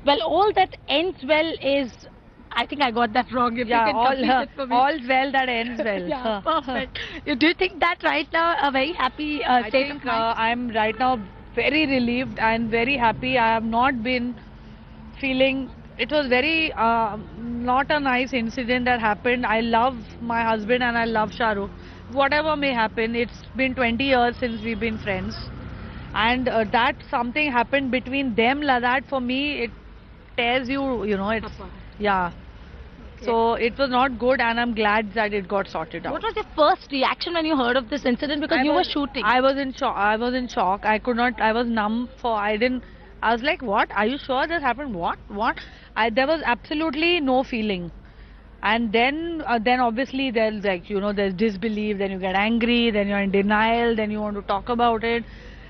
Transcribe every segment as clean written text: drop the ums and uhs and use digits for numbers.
Well, all that ends well is, I think I got that wrong. If you can complete it for me. all's well that ends well. Yeah, perfect. Do you think that right now a very happy I state think of mind? I'm right now very relieved and very happy. I have not been feeling. It was very not a nice incident that happened. I love my husband and I love Shah Rukh. Whatever may happen, it's been 20 years since we've been friends, and that something happened between them like that, for me it tears you. You know, it's Apart. yeah. So it was not good, and I'm glad that it got sorted out. What was your first reaction when you heard of this incident? Because you were shooting. I was in shock. I was in shock. I could not. I was numb. I didn't. I was like, "What? Are you sure this happened? What? What?" There was absolutely no feeling. And then obviously there's there's disbelief. Then you get angry. Then you're in denial. Then you want to talk about it.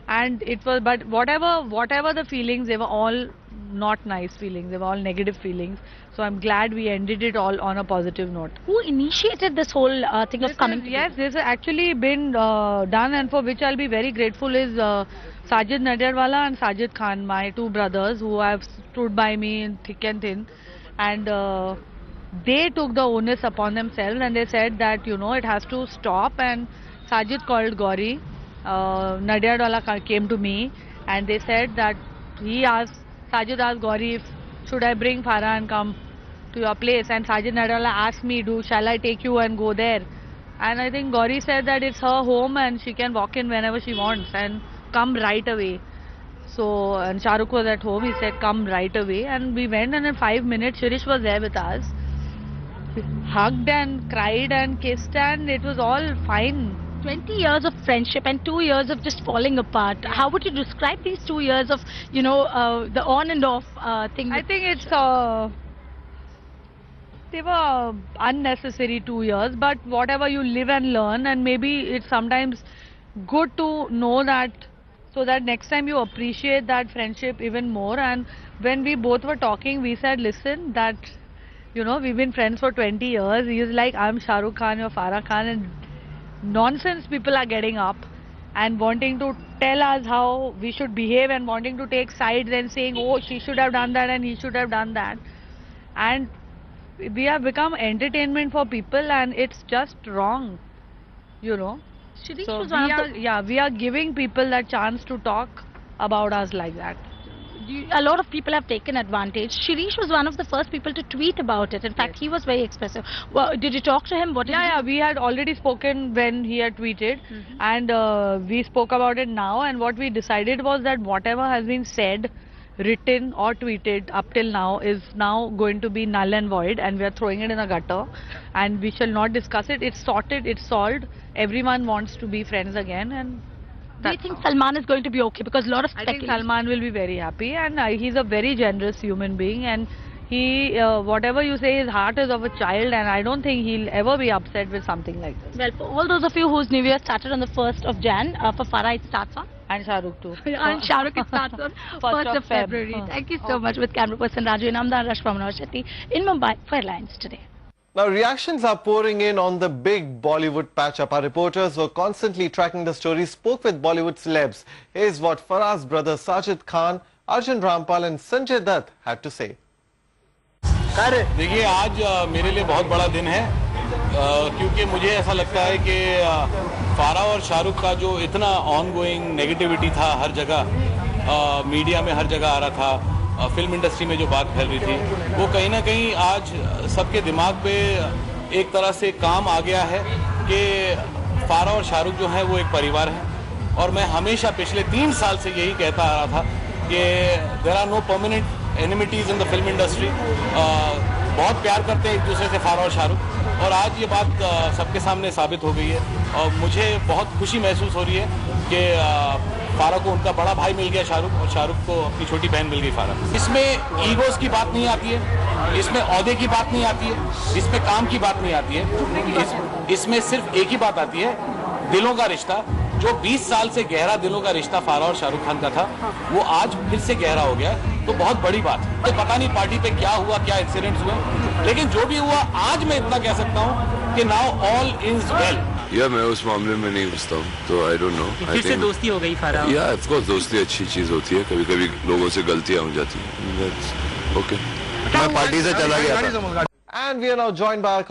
And it was, but whatever the feelings, they were all not nice feelings. They were all negative feelings. So I'm glad we ended it all on a positive note. Who initiated this whole thing of coming together? Yes, this has actually been done, and for which I'll be very grateful is Sajid Nadiadwala and Sajid Khan, my two brothers who have stood by me in thick and thin, and they took the onus upon themselves and they said that it has to stop. And Sajid called Gauri, Nadiadwala came to me, and they said that Sajid asked Gauri if should I bring Farah and come to your place, and Sajid Nadiadwala asked me, shall I take you and go there? And I think Gauri said that it's her home and she can walk in whenever she wants and come right away. So, and Shah Rukh was at home, he said come right away, and we went, and in 5 minutes Shirish was there with us. We hugged and cried and kissed, and it was all fine. 20 years of friendship and 2 years of just falling apart. How would you describe these 2 years of, the on and off thing? I think it's they were unnecessary 2 years, but whatever, you live and learn, and maybe it's sometimes good to know that, so that next time you appreciate that friendship even more. And when we both were talking, we said, listen, that we've been friends for 20 years. He's like, I'm Shah Rukh Khan, you're Farah Khan, and nonsense people are getting up and wanting to tell us how we should behave and wanting to take sides and saying, oh, she should have done that and he should have done that. And we have become entertainment for people, and it's just wrong, Shirish So was one of the, we are giving people that chance to talk about us like that. a lot of people have taken advantage. Shirish was one of the first people to tweet about it. In fact, he was very expressive. Well, did you talk to him? What did Yeah, we had already spoken when he had tweeted, and we spoke about it now, and what we decided was that whatever has been said, written or tweeted up till now is now going to be null and void, and we are throwing it in a gutter, and we shall not discuss it. It's sorted, it's solved. Everyone wants to be friends again, and Do you think Salman is going to be okay? Because a lot of I think speculation. Salman will be very happy, and he's a very generous human being, and he, whatever you say, his heart is of a child, and I don't think he'll ever be upset with something like this. Well, for all those of you whose New Year started on the 1st of Jan, for Farah it starts on? And Shah Rukh too. And Shah Rukh it starts on 1st of February. Thank you so much. With camera person Raju Inamdar, Rashma Manohar Shetty in Mumbai for Headlines Today. Now, reactions are pouring in on the big Bollywood patch-up. Our reporters were constantly tracking the story, spoke with Bollywood celebs. Here's what Farah's brother Sajid Khan, Arjun Rampal and Sanjay Dutt had to say. देखिए, आज मेरे लिए बहुत बड़ा दिन है, क्योंकि मुझे ऐसा लगता है कि फारा और शाहरुख का जो इतना ऑनगोइंग नेगेटिविटी था हर जगह, मीडिया में हर जगह आ रहा था, फिल्म इंडस्ट्री में जो बात फैल रही थी, वो कहीं ना कहीं आज सबके दिमाग पे एक तरह से काम आ गया है कि फारा और शाहरुख जो है वो एक परिवार है। और मैं हमेशा पिछले 3 साल से यही कहता आ रहा था कि there are no permanent enmities in the film industry. बहुत प्यार करते हैं एक दूसरे से फारा और शाहरुख, और आज ये बात सबके सामने साबित हो गई है। और मुझे बहुत खुशी महसूस हो रही है कि फारा को उनका बड़ा भाई मिल गया शाहरुख, और शाहरुख को अपनी छोटी बहन मिल गई फारा। इसमें ईगोस की बात नहीं आती है, इसमें ओहदे की बात नहीं आती है, इसमें काम की बात नहीं आती है। इसमें सिर्फ एक ही बात आती है, दिलों का रिश्ता। जो 20 साल से गहरा दिलों का रिश्ता फारा और शाहरुख खान का था, वो आज फिर से गहरा हो गया, तो बहुत बड़ी बात है। तो पता नहीं पार्टी पे क्या हुआ, क्या इंसिडेंट्स हुए, लेकिन जो भी हुआ, आज मैं इतना कह सकता हूँ कि नाउ ऑल इज वेल। या मैं उस मामले में नहीं घुसता हूँ, तो आई डोंट नो। फिर से दोस्ती हो गई फारा? या ऑफ कोर्स दोस्ती अच्छी चीज होती है, कभी कभी लोगों से गलतियां हो जाती हैं। ओके, मैं पार्टी से चला गया था। And we are now joined by our